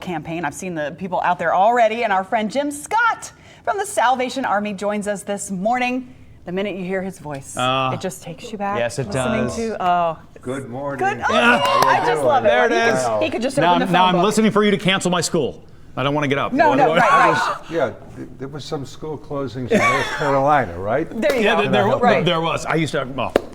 campaign. I've seen the people out there already, and our friend Jim Scott from the Salvation Army joins us this morning. The minute you hear his voice, it just takes you back. Yes, it does. Good morning. Good. Oh, yeah. I just love it. There it is. He could just open the phone Now I'm book. listening for you to cancel my school. I don't want to get up. No, right. Yeah, there was some school closings in North Carolina, right? There you go. There was. I used to,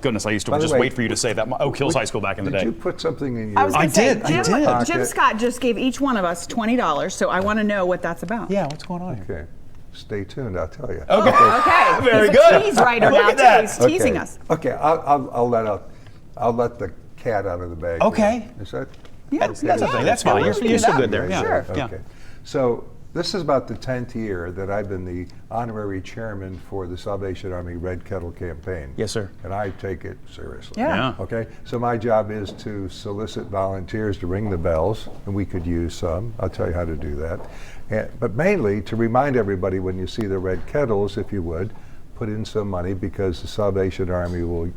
just wait for you to say that. Oak Hills High School back in the day. Did you put something in your I did. pocket? Jim Scott just gave each one of us $20, so I want to know what that's about. Yeah, what's going on here? Okay, stay tuned, I'll tell you. Okay. Very He's good. a tease writer Look now, at that. too. He's teasing us. Okay, I'll let the cat out of the bag. Okay. Is that? Yeah, That's okay. That's fine. You're still good there. Yeah. Sure. Yeah. Okay. So this is about the 10th year that I've been the honorary chairman for the Salvation Army Red Kettle campaign. Yes, sir. And I take it seriously. Yeah. Okay, so my job is to solicit volunteers to ring the bells, and we could use some. I'll tell you how to do that. But mainly to remind everybody when you see the red kettles, if you would, put in some money because the Salvation Army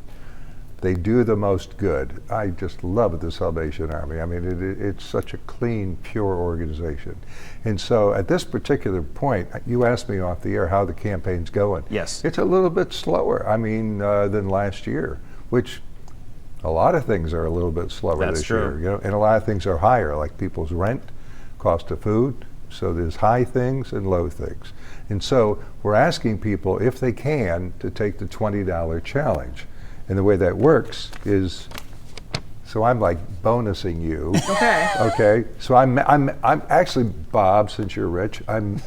they do the most good. I just love the Salvation Army. I mean, it's such a clean, pure organization. And so at this particular point, you asked me off the air how the campaign's going. Yes. It's a little bit slower, than last year, which a lot of things are a little bit slower That's this true. year. And a lot of things are higher, like people's rent, cost of food. So there's high things and low things. And so we're asking people, if they can, to take the $20 challenge. And the way that works is, so I'm like bonusing you. Okay. Okay. So I'm actually, Bob, since you're rich, I'm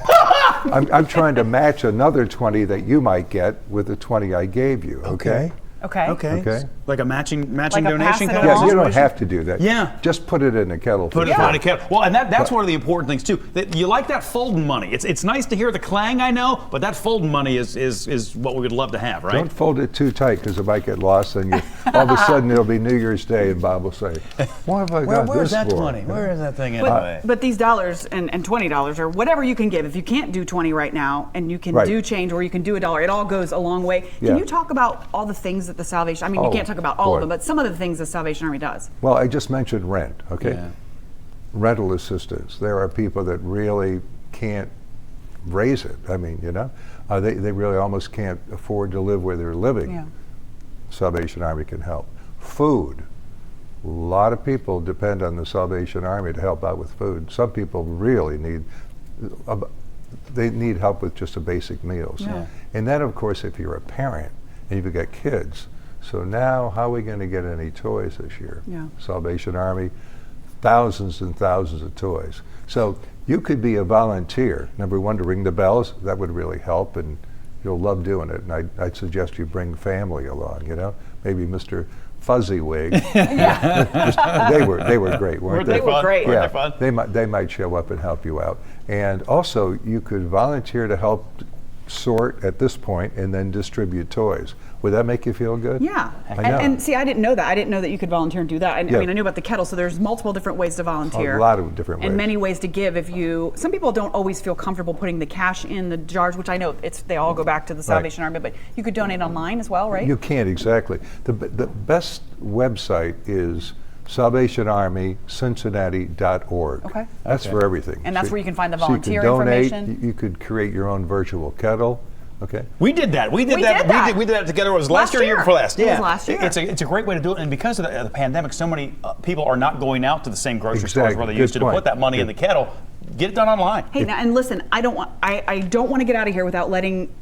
trying to match another 20 that you might get with the 20 I gave you. Okay. Okay. Like a matching Like a donation pass it kind of along? Yeah, you don't situation? have to do that. Yeah. Just put it in a kettle. Put it in a kettle. Well, and that's one of the important things too. That you like that folding money. It's nice to hear the clang, I know, but that folding money is what we would love to have, right? Don't fold it too tight because it might get lost, and all of a sudden it'll be New Year's Day, and Bob will say, "What have I got this Where's that for?" 20? Where is that thing anyway? But these dollars and $20 or whatever you can give, if you can't do 20 right now and you can Right. do change or you can do $1, it all goes a long way. Yeah. Can you talk about all the things that the Salvation, I mean, you can't talk about all boy. of them, but some of the things the Salvation Army does. Well, I just mentioned rent. Okay. Yeah. Rental assistance. There are people that really can't raise it. I mean, they really almost can't afford to live where they're living. Yeah. Salvation Army can help. Food. A lot of people depend on the Salvation Army to help out with food. Some people really need help with just the basic meals. Yeah. And then, of course, if you're a parent and you've got kids, so now how are we going to get any toys this year? Yeah. Salvation Army, thousands and thousands of toys. So you could be a volunteer, number one, to ring the bells. That would really help, and you'll love doing it. And I'd suggest you bring family along, maybe Mr. Fuzzywig. They were great, weren't they? They were great. Yeah, Weren't they fun? they might show up and help you out. And also, you could volunteer to help sort at this point and then distribute toys. Would that make you feel good? Yeah. I know. And see, I didn't know that. I didn't know that you could volunteer and do that. I Yeah. mean, I knew about the kettle, so there's multiple different ways to volunteer. A lot of different ways. And many ways to give. Some people don't always feel comfortable putting the cash in the jars, which I know they all go back to the Salvation Army, but you could donate online as well, right? You can, exactly. The best website is SalvationArmyCincinnati.org. Okay. That's for everything. And that's where you can find the So volunteer you can donate, information. You could create your own virtual kettle. Okay. We did that. We did that. that together. It was last year or year. year before last. It was last year. It's a great way to do it. And because of the pandemic, so many people are not going out to the same grocery stores Exactly. where they Good used to point. put that money in the kettle. Get it done online. Hey, now, and listen, I don't want to get out of here without letting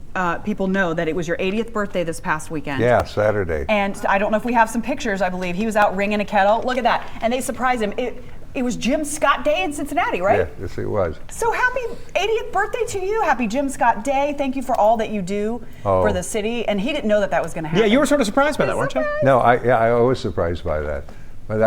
people know that it was your 80th birthday this past weekend. Yeah, Saturday. And I don't know if we have some pictures. I believe he was out ringing a kettle. Look at that. And they surprised him. It was Jim Scott Day in Cincinnati, right? Yeah, yes, it was. So happy 80th birthday to you. Happy Jim Scott Day. Thank you for all that you do for the city. And he didn't know that was going to happen. Yeah, you were sort of surprised by that, weren't you? No, I was surprised by that. But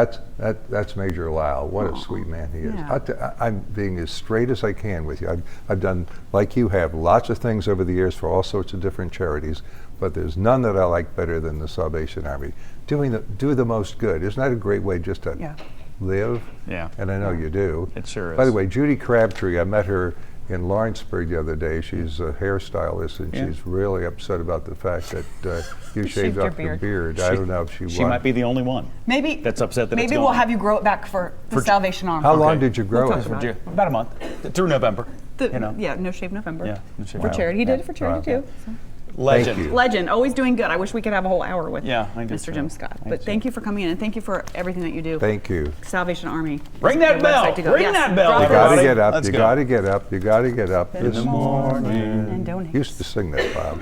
that's Major Lyle. What a sweet man he is. Yeah. I'm being as straight as I can with you. I've done, like you have, lots of things over the years for all sorts of different charities, but there's none that I like better than the Salvation Army. Do the most good. Isn't that a great way just to live? Yeah. And I know you do. It sure is. By the way, Judy Crabtree, I met her in Lawrenceburg the other day. She's a hairstylist, and she's really upset about the fact that you shaved off your beard. I don't know if She might be the only one. Maybe that's upset that maybe it's gone. we'll have you grow it back for the Salvation Army. How long did you grow it? About a month through November. Yeah, No Shave November. Yeah, No Shave for November. charity. He did it for charity too. So. Legend. Thank you. Legend, always doing good. I wish we could have a whole hour with Mr. Jim Scott. But thank you for coming in, and thank you for everything that you do. Thank you. Salvation Army. Ring that bell. Ring that bell. You got to get up. Let's You go. got to get up. You got to get up This this morning. And donate. Used to sing that, Bob.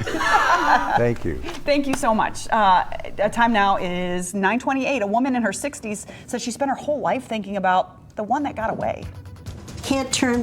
Thank you. Thank you so much. Time now is 9:28. A woman in her 60s says she spent her whole life thinking about the one that got away. Can't turn